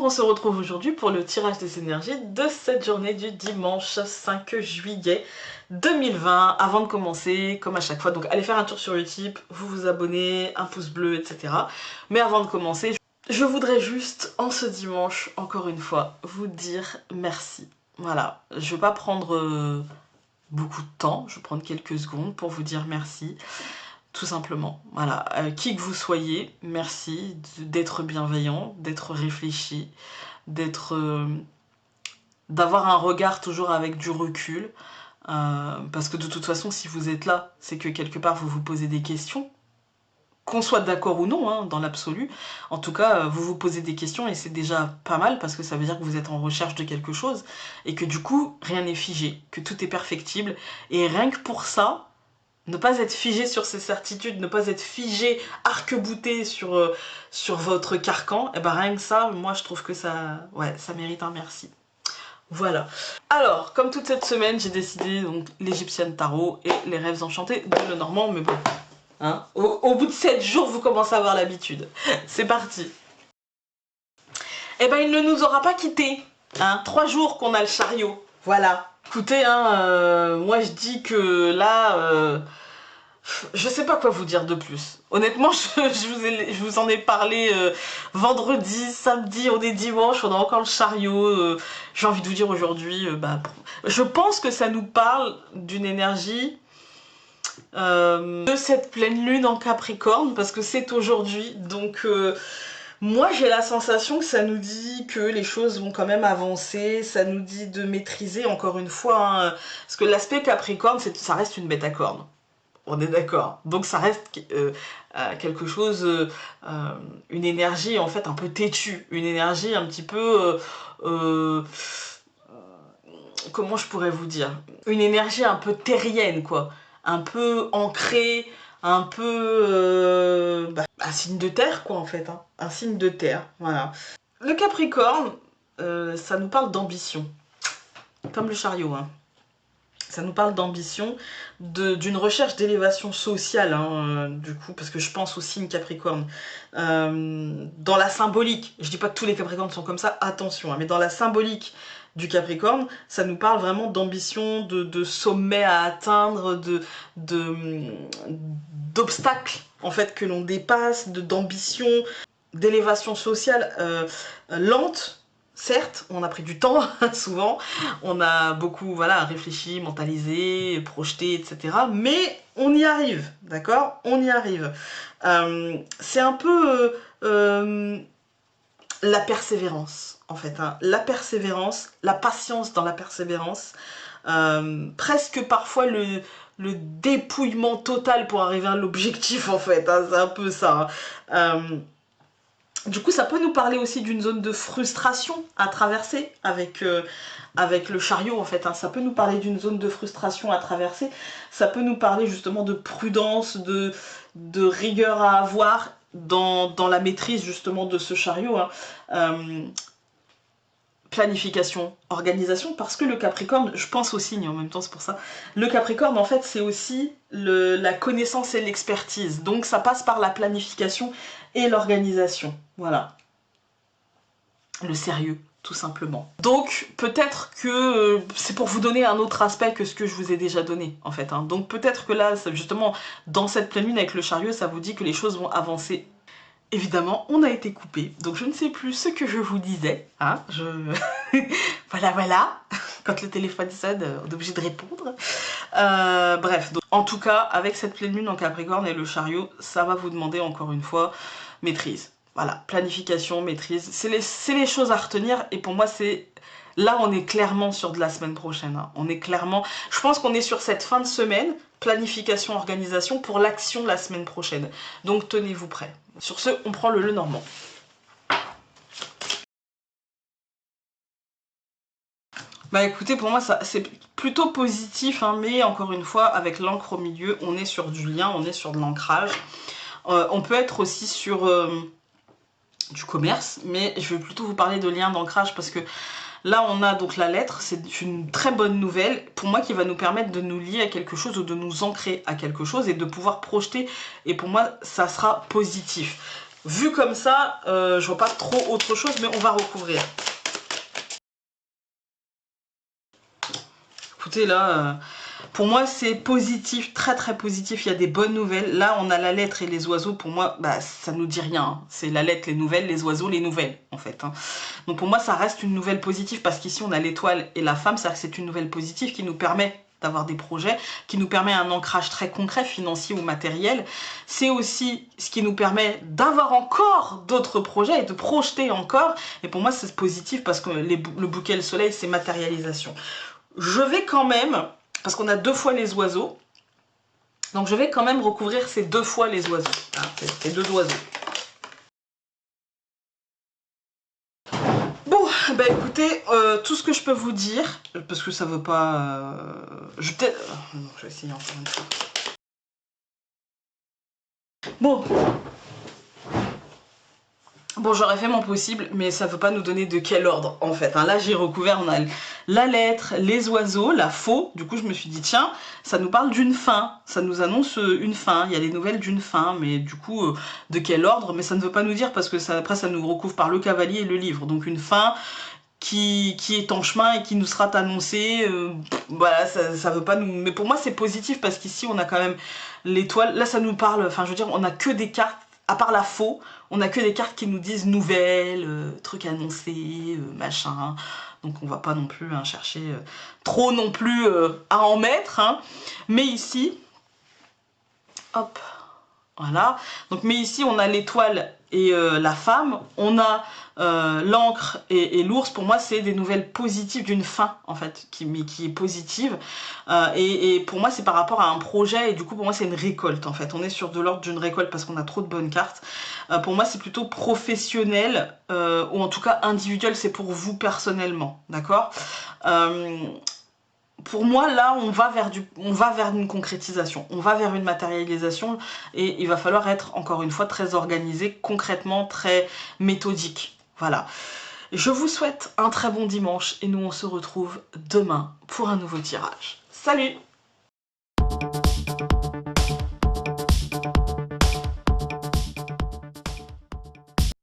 on se retrouve aujourd'hui pour le tirage des énergies de cette journée du dimanche 5 juillet 2020. Avant de commencer, comme à chaque fois, donc allez faire un tour sur Utip, vous vous abonnez, un pouce bleu, etc. Mais avant de commencer, je voudrais juste, en ce dimanche, encore une fois, vous dire merci. Voilà, je ne vais pas prendre beaucoup de temps, je vais prendre quelques secondes pour vous dire merci. Tout simplement, voilà, qui que vous soyez, merci d'être bienveillant, d'être réfléchi, d'avoir un regard toujours avec du recul, parce que de toute façon, si vous êtes là, c'est que quelque part vous vous posez des questions, qu'on soit d'accord ou non, hein, dans l'absolu. En tout cas, vous vous posez des questions et c'est déjà pas mal parce que ça veut dire que vous êtes en recherche de quelque chose et que du coup, rien n'est figé, que tout est perfectible. Et rien que pour ça, ne pas être figé sur ses certitudes, ne pas être figé, arc-bouté sur votre carcan, et ben rien que ça, moi je trouve que ça, ouais, ça mérite un merci. Voilà. Alors, comme toute cette semaine, j'ai décidé donc l'Égyptienne Tarot et les rêves enchantés de Lenormand, mais bon, hein, au bout de 7 jours, vous commencez à avoir l'habitude. C'est parti. Eh ben, il ne nous aura pas quittés, hein, 3 jours qu'on a le chariot, voilà. Écoutez, hein, moi je dis que là... je sais pas quoi vous dire de plus. Honnêtement, je vous en ai parlé vendredi, samedi, on est dimanche, on a encore le chariot. J'ai envie de vous dire aujourd'hui, je pense que ça nous parle d'une énergie de cette pleine lune en Capricorne, parce que c'est aujourd'hui. Donc moi j'ai la sensation que ça nous dit que les choses vont quand même avancer, ça nous dit de maîtriser encore une fois, hein, parce que l'aspect Capricorne, ça reste une bête à cornes. On est d'accord. Donc ça reste quelque chose, une énergie en fait un peu têtue, une énergie un petit peu, comment je pourrais vous dire, une énergie un peu terrienne quoi, un peu ancrée, un peu, un signe de terre quoi en fait, hein. Un signe de terre, voilà. Le Capricorne, ça nous parle d'ambition, comme le chariot, hein. Ça nous parle d'ambition, d'une recherche d'élévation sociale, hein, du coup, parce que je pense au signe Capricorne. Dans la symbolique, je dis pas que tous les Capricornes sont comme ça, attention, hein, mais dans la symbolique du Capricorne, ça nous parle vraiment d'ambition, de sommet à atteindre, d'obstacles, en fait, que l'on dépasse, d'ambition, d'élévation sociale lente. Certes, on a pris du temps, souvent, on a beaucoup voilà, réfléchi, mentalisé, projeté, etc. Mais on y arrive, d'accord? On y arrive. C'est un peu la persévérance, en fait. Hein. La persévérance, la patience dans la persévérance. Presque parfois le dépouillement total pour arriver à l'objectif, en fait. Hein, c'est un peu ça. Hein. Du coup, ça peut nous parler aussi d'une zone de frustration à traverser avec le chariot, en fait. Hein. Ça peut nous parler d'une zone de frustration à traverser. Ça peut nous parler justement de prudence, de rigueur à avoir dans la maîtrise justement de ce chariot. Hein. Planification, organisation, parce que le Capricorne, je pense au signe en même temps, c'est pour ça. Le Capricorne, en fait, c'est aussi la connaissance et l'expertise. Donc, ça passe par la planification et l'organisation. Voilà. Le sérieux, tout simplement. Donc, peut-être que c'est pour vous donner un autre aspect que ce que je vous ai déjà donné, en fait. Hein. Donc, peut-être que là, justement, dans cette pleine lune avec le chariot, ça vous dit que les choses vont avancer. Évidemment, on a été coupé, donc je ne sais plus ce que je vous disais. Hein, voilà. Quand le téléphone sonne, on est obligé de répondre. Bref, donc, en tout cas, avec cette pleine lune en Capricorne et le chariot, ça va vous demander encore une fois maîtrise. Voilà, planification, maîtrise, c'est les choses à retenir. Et pour moi, c'est... Là, on est clairement sur de la semaine prochaine. Hein. On est clairement... Je pense qu'on est sur cette fin de semaine, planification, organisation, pour l'action la semaine prochaine. Donc, tenez-vous prêts. Sur ce, on prend le Lenormand. Bah écoutez, pour moi, c'est plutôt positif, hein, mais encore une fois, avec l'encre au milieu, on est sur du lien, on est sur de l'ancrage. On peut être aussi sur du commerce, mais je vais plutôt vous parler de lien d'ancrage parce que là, on a donc la lettre, c'est une très bonne nouvelle, pour moi, qui va nous permettre de nous lier à quelque chose ou de nous ancrer à quelque chose et de pouvoir projeter, et pour moi, ça sera positif. vu comme ça, je vois pas trop autre chose, mais on va recouvrir. Écoutez, là, pour moi, c'est positif, très très positif. Il y a des bonnes nouvelles. Là, on a la lettre et les oiseaux. Pour moi, bah, ça nous dit rien, hein. C'est la lettre, les nouvelles, les oiseaux, les nouvelles, en fait, hein. Donc pour moi, ça reste une nouvelle positive, parce qu'ici, on a l'étoile et la femme. C'est-à-dire que c'est une nouvelle positive qui nous permet d'avoir des projets, qui nous permet un ancrage très concret, financier ou matériel. C'est aussi ce qui nous permet d'avoir encore d'autres projets et de projeter encore. Et pour moi, c'est positif, parce que le bouquet et le soleil, c'est matérialisation. Je vais quand même, parce qu'on a 2 fois les oiseaux, donc je vais quand même recouvrir ces 2 fois les oiseaux, hein, ces 2 oiseaux. Bon, bah écoutez, tout ce que je peux vous dire, parce que ça veut pas... je vais essayer encore une fois. Bon, j'aurais fait mon possible, mais ça ne veut pas nous donner de quel ordre, en fait. Hein, là, j'ai recouvert, on a la lettre, les oiseaux, la faux. Du coup, je me suis dit, tiens, ça nous parle d'une fin. Ça nous annonce une fin. Il y a des nouvelles d'une fin, mais du coup, de quel ordre? Mais ça ne veut pas nous dire, parce que ça, après, ça nous recouvre par le cavalier et le livre. Donc, une fin qui est en chemin et qui nous sera annoncée. Voilà, ça veut pas nous... Mais pour moi, c'est positif, parce qu'ici, on a quand même l'étoile. Là, ça nous parle... Enfin, je veux dire, on a que des cartes, à part la faux, on a que des cartes qui nous disent nouvelles, trucs annoncés, machin. Donc on va pas non plus hein, chercher trop non plus à en mettre. Hein. Mais ici, hop, voilà. Donc mais ici on a l'étoile et la femme. On a l'encre et l'ours. Pour moi c'est des nouvelles positives d'une fin en fait, mais qui est positive. Et pour moi c'est par rapport à un projet, et du coup pour moi c'est une récolte en fait. On est sur de l'ordre d'une récolte parce qu'on a trop de bonnes cartes. Pour moi c'est plutôt professionnel, ou en tout cas individuel, c'est pour vous personnellement, d'accord. Pour moi, là, on va vers une concrétisation, on va vers une matérialisation, et il va falloir être, encore une fois, très organisé, concrètement, très méthodique. Voilà. Je vous souhaite un très bon dimanche, et nous, on se retrouve demain pour un nouveau tirage. Salut!